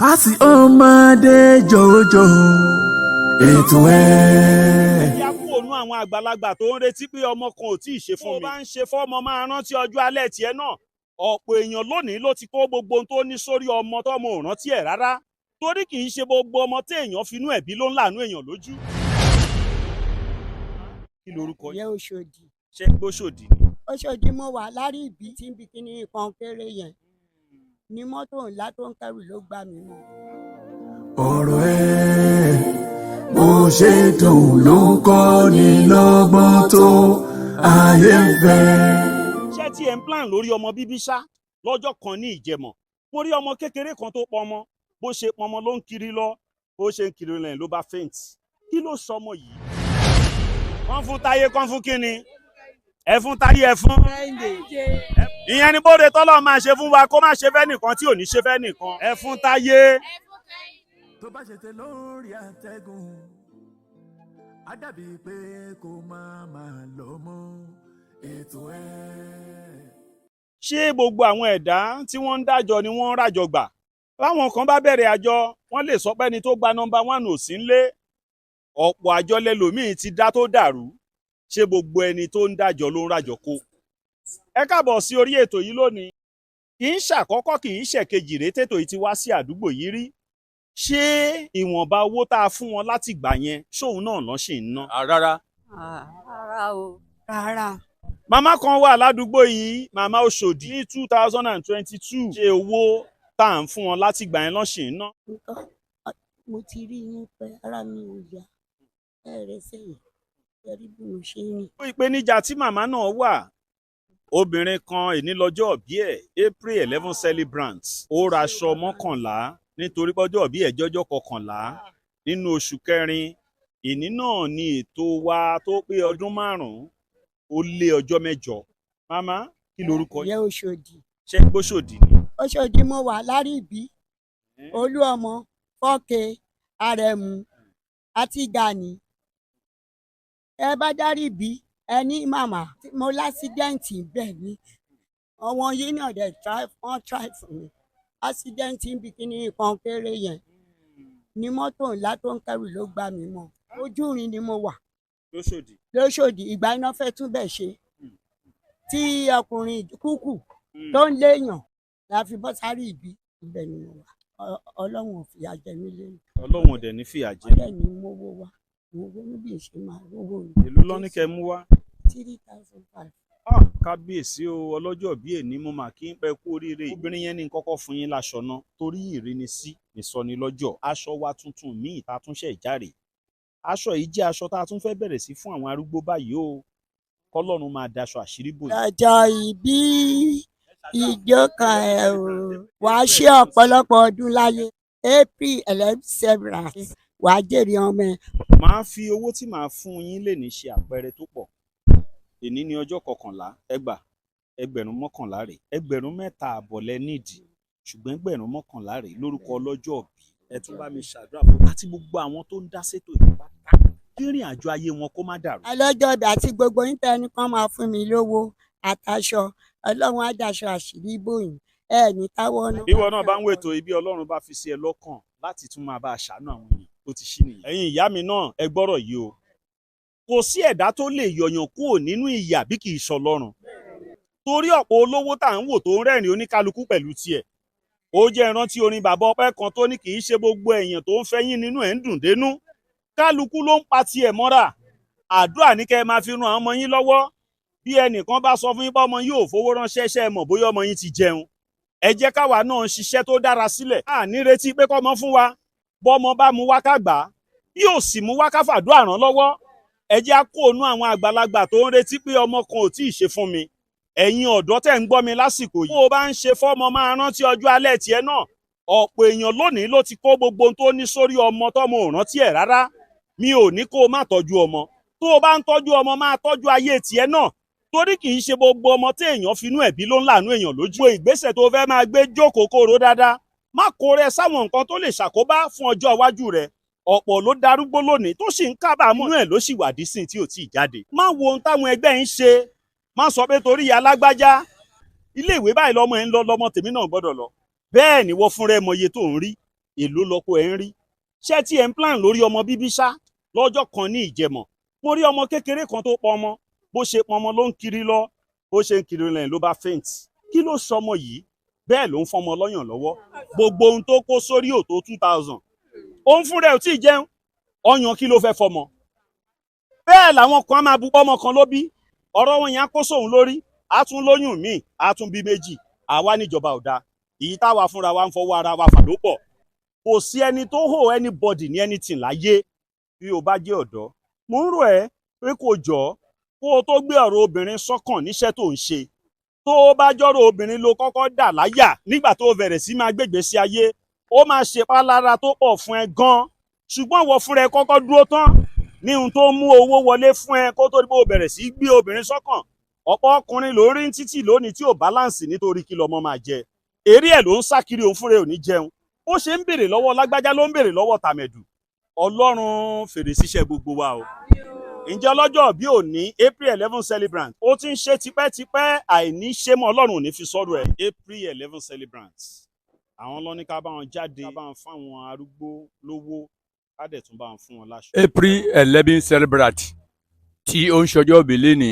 Kásì ọmọdé jòjò ètò ẹ̀. Ìyá kú òun àwọn àgbàlagbà tó ń retí pé ọmọ kan ò tí ì ṣe fún mi. Tó bá ń ṣe fọ́mọ máa rántí ọjọ́ alẹ́ tiẹ̀ náà. Ọ̀pọ̀ èèyàn lónìí ló ti kó gbogbo ohun tó ní sórí ọmọ tọ́mọ ò rántí ẹ̀ rárá. Torí kì í ṣe gbogbo ọmọ téèyàn finú ẹ̀bí ló ń láàánú èèyàn lójú. Kí lorúkọ yín? Ìyẹ́ Òṣòdì. Ṣé Gbóṣòdì ni? Òṣòdì mo wà lárí ìbí tí ń bi kíní kan kéré yẹn ní mọ́tò ńlá tó ń kẹ́rù ló gbà mí mọ́. Ọ̀rọ̀ ẹ̀ bó ṣe dùn ló ń kọ́ ni lọ́gbọ́n tó ayé ń fẹ́. Ṣé tí ẹ̀ ń plan lórí ọmọ bíbí ṣá lọ́jọ́ kan ní Ìjẹ̀mọ̀? Mo rí ọmọ kékeré kan tó pọmọ, bó ṣe pọmọ ló ń kiri lọ, bó ṣe ń kiri lẹ́yìn ló bá faint. Kí ló sọmọ yìí? Kán fún Táyé, kán fún kíni? Ẹ fún Táyé, ẹ fún. Ìyẹn ni bóde tọ́lọ́ máa ṣe fún wa kó má ṣe fẹ́ nìkan tí ò ní ṣe fẹ́ nìkan. Ẹ fún Táyé. Tó bá ṣe tẹ lórí àtẹ̀gùn á dàbí pé kó máa lọ mọ́ ètò ẹ̀. Ṣé gbogbo àwọn ẹ̀dá tí wọ́n ń dájọ́ ni wọ́n ń rájọ gbà? Láwọn kan bá bẹ̀rẹ̀ àjọ, wọ́n lè sọ pé ẹni tó gba nọ́mbà 1 ò sí ńlé. Ọ̀pọ̀ àjọ lẹ́lòmíì ti dá tó dàrú. Ṣé gbogbo ẹni tó ń dájọ́ ló ń rájọ kó? Ẹ káàbọ̀ sí orí ètò yìí lónìí. Kì í ṣàkọ́kọ́ kì í ṣèkejì rèé tètò yìí ti wá sí àdúgbò yìí rí. Ṣé ìwọ̀nba owó tá a fún wọn láti gbà yẹn ṣóun náà lọ́ ṣì ń ná? Rárá. Rárá o. Rárá. Màmá kan wà ládùúgbò yìí, màmá Òṣòdì, ní 2022. Ṣé owó tá à ń fún wọn láti gbà yẹn lọ́ ṣì ń ná? Mo ti rí yín pé ara mi ò yá ẹ̀rẹ̀ sẹ́yìn ẹ̀rí bí mo ṣe ń rìn. Ó ìpèníjà tí màmá náà wà. Obìnrin kan èní lọ́jọ́ òbí ẹ̀, April 11 celebrant. Ó raṣọ 11 nítorí pọ́jọ́ òbí ẹ̀ jọ́jọ́ 11 nínú oṣù kẹrin. Ìní náà ni ètò wa tó pé ọdún 5 ó lé ọjọ́ 8. Màmá, kí lorúkọ yín? Ìyẹ́ Òṣòdì. Ṣé Gbóṣòdì ni? Òṣòdì mo wà lárí ìbí Olúọmọ Fọ́kẹ́ Arẹ̀mú àti Gani. Ẹ bá dárí ìbí ẹni màmá mo lásídẹ́ǹtì bẹ́ẹ̀ ni ọmọ yìí náà dẹ̀ wọ́n try fún mi. Ásídẹ́ǹtì ń bi kíní kan kéré yẹn ní mọ́tò ńlá tó ń kẹ́rù ló gbà mí mọ́. Ojú irin ni mo wà lóṣòdì. Ìgbà iná fẹ́ tún bẹ̀ ṣe tí ọkùnrin kúkù tó ń léèyàn la fi bọ́ sáré ìbí ibẹ̀ ni mo wà. Ọlọ́run ò fìyà jẹ mí lẹ́nu. Ọlọ́run ò dẹ̀ ní fìyà jẹ. Ọlọ́run ni mo wó wá mo wó níbi ìṣe máa rówó mi. Èló ló ní kẹ́ mú wá? 3,500. Kábíyèsí o, ọlọ́jọ́ bí èní mo mà kí n pẹ́ kú oríire. Obìnrin yẹn ní kọ́kọ́ fún yín láṣọ náà torí ìrínisí ìsọnilọ́jọ̀. Aṣọ wa tuntun míì tá a tún ṣẹ̀ járe. Aṣọ yìí jẹ́ aṣọ tá a tún fẹ́ bẹ̀rẹ̀ sí fún àwọn arúgbó báyìí o. Kọ́lọ́run máa daṣọ àṣírí bò yín. Ọjọ́ ìbí ìjókòó ẹ̀ o wàá ṣe ọ̀pọ̀lọpọ̀ ọdún láyé. April 11 celebrant wàá jèrè ọmọ ẹ̀. Màá fi owó tí màá fún yín lè ní ṣe àpẹẹrẹ tó pọ̀. Èní ni ọjọ́ 11 ẹgbẹ̀rún 11 rèé. Ẹgbẹ̀rún 3.5 lẹ nídìí ṣùgbọ́n ẹgbẹ̀rún 11 rèé lórúkọ ọlọ́jọ́ òbí. Ẹ tún bá mi ṣàdúrà fún àti gbogbo àwọn tó ń dá sétò ìjọba kí ìrìn àjò ayé wọn kó má dàrú. Ọlọ́jọ́ ìbí àti gbogbo yín tẹ́ni kan máa fún mi lówó àtàṣọ Ọlọ́run á daṣọ àṣírí bòyìn ẹ ní táwọ́ náà. Bí ìwọ náà bá ń wètò ibi Ọlọ́run bá fi sí ẹ lọ́kàn láti tún máa bá a ṣàánú àwọn èèyàn tó ti ṣí nìyẹn. Ẹ̀yin ìyá mi náà ẹ gbọ́rọ̀ yìí o. Kò sí ẹ̀dá tó lè yọ̀yàn kúrò nínú ìyà bí kì í ṣọlọ́run. Torí ọ̀pọ̀ olówó tá à ń wò tó ń rẹ́rìn oníkálukú pẹ̀lú tiẹ̀. Ó jẹ́ ìrántí orin bàbá ọpẹ́ kan tó ní kì í ṣe gbogbo èèyàn tó ń fẹ́ yín nínú ẹ̀ ń dùn dénú. Kálukú ló ń pa tiẹ̀ mọ́ra. Àdúrà ní kẹ́ ẹ máa fi ran àwọn ọmọ yín lọ́wọ́. Bí ẹnìkan bá sọ fún yín pé ọmọ yín ò fowó ránṣẹ́ ṣẹ́ mọ̀ bóyá ọmọ yín ti jẹun. Ẹ jẹ́ káwa náà ń ṣiṣẹ́ tó dára sílẹ̀. A ní retí pé kọ́mọ fún wa. Bọ́mọ bá mu wá ká gbà á. Yóò sì mú wá ká fàdúrà ràn lọ́wọ́. Ẹ jẹ́ á kó ònú àwọn àgbàlagbà tó ń retí pé ọmọ kan ò tí ì ṣe fún mi. Ẹ̀yin ọ̀dọ́ tẹ̀ ń gbọ́ mi lásìkò yìí. Bó o bá ń ṣe fọ́mọ máa rántí ọjọ́ alẹ́ tiẹ̀ náà. Ọ̀pọ̀ èèyàn lónìí ló ti kó gbogbo ohun tó ní sórí ọmọ tọ́mọ ò rántí ẹ̀ rárá. Mi ò ní kó o má tọ́jú ọmọ. Tó o bá ń tọ́jú ọmọ máa tọ́jú ayé tiẹ̀ náà. Torí kì í ṣe gbogbo ọmọ téèyàn finú ẹ̀bí ló ń láàánú èèyàn lójú. Ìgbésẹ̀ tó fẹ́ máa gbé jókòó kóró dáadáa. Má kó rẹ sáwọn nǹkan tó lè ṣàkóbá fún ọjọ́ iwájú rẹ. Ọ̀pọ̀ ló darúgbó lónìí tó sì ń kábàámọ̀ inú ẹ̀ ló sì wà dísìn tí ò tí ì jáde. Má wo ohun táwọn ẹgbẹ́ ń ṣe. Má sọ pé torí ìyá alágbájá ilé ìwé báyìí lọ́mọ ẹ̀ ń lọ lọ́mọ tèmi náà gbọ́dọ̀ lọ. Bẹ́ẹ̀ ni wọ́n fúnra ẹ mọ iye tó ń rí. èló lọ́kọ ẹ̀ ń rí ṣé tí ẹ̀ ń plan lórí ọmọ bíbí ṣá lọ́jọ́ kan ní Ìjẹ̀mọ̀ mo rí ọmọ kékeré kan tó pọ̀ ọmọ bó ṣe pọ̀ ọmọ ló ń kiri lọ bó ṣe ń kiri lẹ́yìn ló bá faint kí ló sọmọ yìí bẹ́ẹ̀ ló ń fọmọ lọ́yàn lọ́wọ́ gbogbo ohun tó kó sórí ò tó 2000 òun fún rẹ̀ ò tí ì jẹun ọyàn kí ló fẹ́ fọmọ bẹ́ẹ̀ làwọn kan máa bu ọmọ kan ló bí ọ̀rọ̀ wọn yẹn á kó sóhun lórí á tún lóyún míì á tún bí méjì àwa níjọba ò dáa èyí táwa fúnra wa ń fọwọ́ ara wa fà ló pọ̀ kò sí ẹni tó hò anybody ní anything láyé bí o bá jẹ́ ọ̀dọ́ mo ń rò ẹ́ pé kò jọ kó o tó gbé ọ̀rọ̀ obìnrin sọ́kàn níṣẹ́ tó ń ṣe tó o bá jọ́rọ̀ obìnrin ló kọ́kọ́ dà láyà nígbà tó o bẹ̀rẹ̀ sí máa gbégbé sí ayé ó máa ṣèpalára tó pọ̀ fún ẹ gan ṣùgbọ́n ìwọ fúnra ẹ kọ́kọ́ dúró tán ní ohun tó mú owó wọlé fún ẹ kó tó di pé o bẹ̀rẹ̀ sí gbé obìnrin sọ́kàn ọ̀pọ̀ ọkùnrin ló rí títì lónìí tí ò báláǹsì nítorí kí lọmọ máa jẹ eré ẹ̀ ló ń sá kiri òun fúnra ẹ̀ ò ní jẹun ó ṣe ń béèrè lọ́wọ́ lágbájá ló ń béèrè lọ́wọ́ tàmẹ̀dù ọlọ́run fèrè síṣẹ́ gbogbo wa o ǹjẹ́ ọlọ́jọ́ bí òní April 11 celebrant ó ti ń ṣe tipẹ́tipẹ́ àìní ṣe mọ́ ọlọ́run ò ní fi sọ́dọ̀ ẹ̀ April 11 celebrant àwọn lọ́ní ká bá wọn jáde ká bá wọn fún àwọn arúgbó lówó ká dẹ̀ tún bá wọn fún wọn láṣọ. April 11 celebrant tí ó ń ṣọjọ́ òbílẹ̀ ní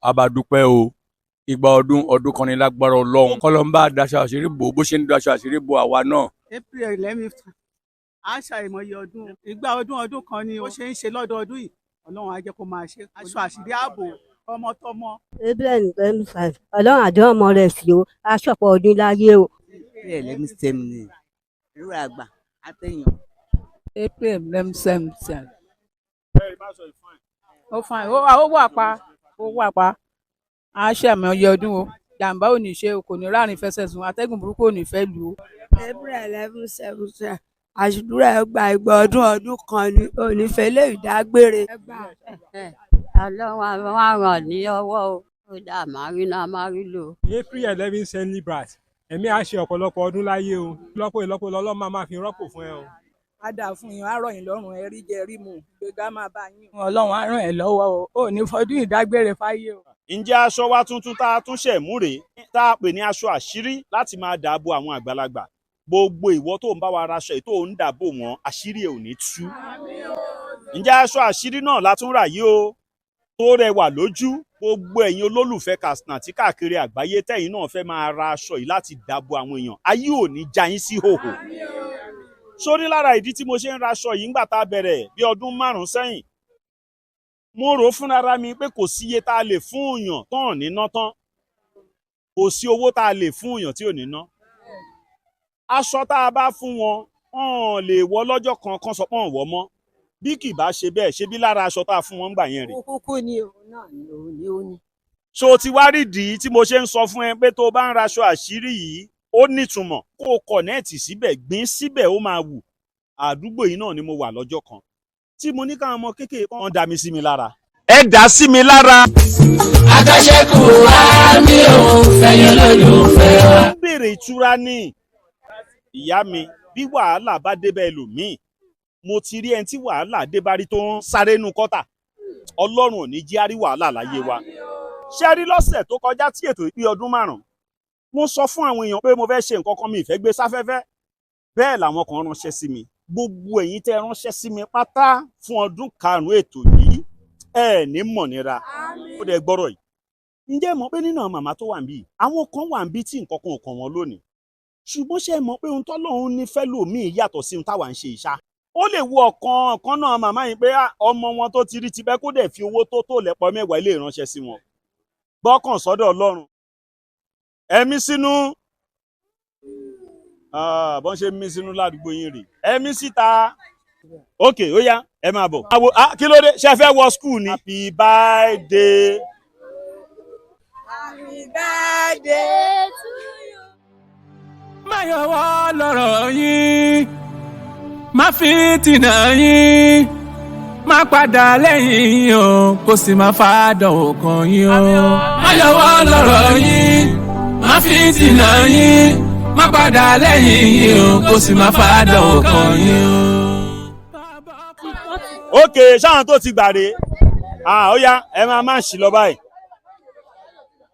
abadúpẹ́ o ìgbà ọdún kan ní lágbára Ọlọ́run kọ́lọ́mbà daṣọ àṣírí bò bó ṣe ń daṣọ àṣírí bò àwa náà. April 11 a ṣàìmọye ọdún ìgbà ọdún kan ni ó ṣe ń ṣe lọ́dọọdún yìí Ọlọ́run á jẹ́ kó máa ṣe aṣọ àṣírí ààbò ọmọtọmọ. April 25 Ọlọ́run àdó ọmọ rẹ̀ sí o aṣọ́pọ̀ ọdún láyé o. April 11 ni irú àgbà àtẹ̀yàn. April 11 ó fine ó wà pa a ṣe àmọye ọdún o jàǹbá ò ní ṣe o kò ní ráàrin fẹsẹ̀ sùn atẹ́gùn burúkú ò ní fẹ́ lù ú. April 11 àṣùdúrà ẹgbà ìgbà ọdún kan ní onífẹlẹ ìdágbére. Ọlọ́run àwọn àràn ní ọwọ́ o ó dà máa rí náà máa rí lò. April 11 celebrant ẹ̀mí á ṣe ọ̀pọ̀lọpọ̀ ọdún láyé o lọ́pọ̀ lọ́lọ́run máa fi rọ́pò fún ẹ o. á dà fún yín á rọ̀ yín lọ́rùn ẹ rí jẹ rí mu gbégbá máa bá yín. Ọlọ́run á ràn ẹ́ lọ́wọ́ o ò ní fọdún ìdágbére fáyé o. ǹjẹ́ aṣọ wa tuntun tá a tún ṣẹ̀ múre tá a pè ní aṣọ àṣírí láti máa dààbò àwọn àgbàlagbà gbogbo ìwọ tó ń bá wa raṣọ èyí tó ń dààbò wọn àṣírí ẹ̀ ò ní tú. ǹjẹ́ aṣọ àṣírí náà la tún rà yìí o tó rẹwà lójú gbogbo ẹ̀yin olólùfẹ́ Katsina tí káàkiri àgbáyé tẹ̀yin náà fẹ́ máa ra aṣọ yìí láti dààbò àwọn èèyàn ayé ò ní já yín sí hòhò. sórí lára ìdí tí mo ṣe ń raṣọ yìí ńgbà tá a bẹ̀rẹ̀ bí ọdún 5 sẹ́yìn mo rò fúnra mi pé kò sí iye tá a lè fún èèyàn tán níná tán kò sí owó tá a lè fún èèyàn tí ò ní ná aṣọ tá a bá fún wọn wọn lè wọ lọ́jọ́ kan sọ pé wọn wọ mọ́ bí kì bá ṣe bẹ́ẹ̀ ṣe bí lára aṣọ tá a fún wọn gbà yẹn rè. kúkú ni òun náà ni òun ni ó ní. so ti wá rí ìdí tí mo ṣe ń sọ fún ẹ pé tó o bá ń raṣọ àṣírí yìí ó nítumọ̀ kó o kọ̀nẹ́ẹ̀tì síbẹ̀ gbìn síbẹ̀ ó máa wù àdúgbò yìí náà ni mo wà lọ́jọ́ kan tí mo ní káwọn ọmọ kéékèèké kan dá mi sí mi lára. ẹ dá sí mi lára. àtàṣekù wa mi ò fẹ̀yìn lólùfẹ́ wa. ó ń béèrè ìtura ní ìyá mi bí wàhálà bá débẹ̀ ẹlòmíì mo ti rí ẹni tí wàhálà dé bá rí tó ń sáré inú kọ́tà Ọlọ́run ò ní jí á rí wàhálà láyé wa. ṣé rí lọ́sẹ̀ tó kọjá tí ètò ìpín ọdún 5 mo sọ fún àwọn èèyàn pé mo fẹ́ ṣe nǹkan kan mi ìfẹ́ gbé sáfẹ́fẹ́ bẹ́ẹ̀ làwọn kan ránṣẹ́ sí mi gbogbo ẹ̀yin tẹ́ ránṣẹ́ sí mi pátá fún ọdún 5 ètò yìí ẹ ní mọ̀ nira ó dẹ̀ gbọ́rọ̀ yìí. ǹjẹ́ mọ̀ pé nínú àwọn màmá tó wà níbí àwọn kan wà níbí tí nǹkan kan ò kàn wọ́n lónìí ṣùgbọ́n ṣé mọ̀ pé ohun tọ́lọ́run ní fẹ́ lòmíì yàtọ̀ sí ohun táwa ń ṣe ìṣá ó lè wo ọ̀kan náà màmá yìí pé ọmọ wọn tó ti rí tipẹ́ kó dẹ̀ fi owó tó lẹ́pọ̀ mẹ́wàá ilé ìránṣẹ́ sí wọn gbọ́kàn sọ́dọ̀ Ọlọ́run ẹ̀mí sínú bọ́n ṣe mí sínú ládùúgbò yín rè ẹ̀mí síta ok ó yá ẹ máa bọ̀. kí ló dé ṣe fẹ́ wọ skul ni. happy birthday. Happy birthday to you. má yọwọ́ lọ́rọ̀ yín má fi tìǹà yín má padà lẹ́yìn yín o kò sì má fàdánwò kan yín o. má yọwọ́ lọ́rọ̀ yín má fi tìǹà yín má padà lẹ́yìn yín o kò sì má fàdánwò kan yín o. ok ṣáwọn tó ti gbàre ó yá ẹ máa ṣì lọ báyìí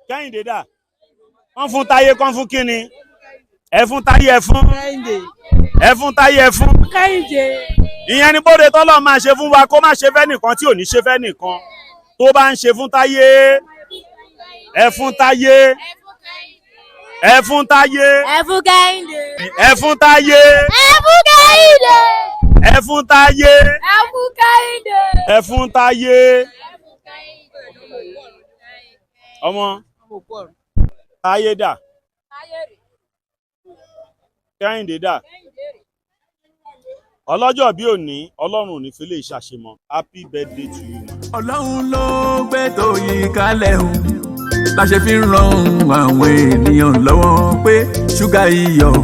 Kẹ́hìndé dà wọ́n fún Táyé kán fún kínni ẹ fún Táyé ẹ fún ẹ fún Táyé, ẹ fún Kẹ́hìndé. ìyẹn ni bóde tọ́lọ́ máa ṣe fún wa kó má ṣe fẹ́ nìkan tí ò ní ṣe fẹ́ nìkan tó bá ń ṣe fún Táyé ẹ fún Táyé ẹ fún Táyé Ẹ fún Kẹ́hìndé. ẹ fún Táyé Ẹ fún Kẹ́hìndé. ẹ fún Táyé Ẹ fún Kẹ́hìndé. ẹ fún Táyé ọmọ Táyé dà Kẹ́hìndé dà ọlọ́jọ́ bí òní Ọlọ́run ò ní fi lè ṣàṣemọ́ happy birthday to you. Ọlọ́run ló gbé tó yí kalẹ̀ o la ṣe fi ń ran àwọn ènìyàn lọ́wọ́ pé ṣúgà iyọ̀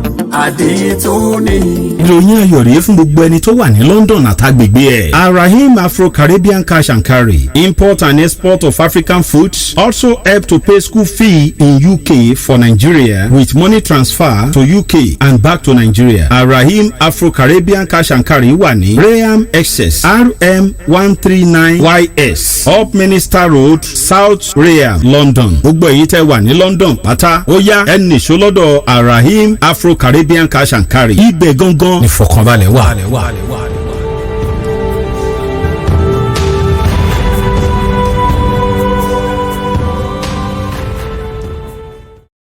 àdìtú ni. ìròyìn ayọ̀ rèé fún gbogbo ẹni tó wà ní London àtàgbègbè ẹ̀. Arahim Afro-Caribbean Cash and Carry, import and export of African foods, also help to pay school fee in UK for Nigeria with money transfer to UK and back to Nigeria. Arahim Afro-Caribbean Cash and Carry wà ní Graham Excess RM 139YS Up Minister Road, South Graham, London. Gbogbo èyí tẹ́ wà ní London pátá ó yá ẹ nìṣó lọ́dọ̀ Arahim Afro-Caribbean Cash and Carry. Ibẹ̀ gangan ìfọ̀kànbalẹ̀ wà.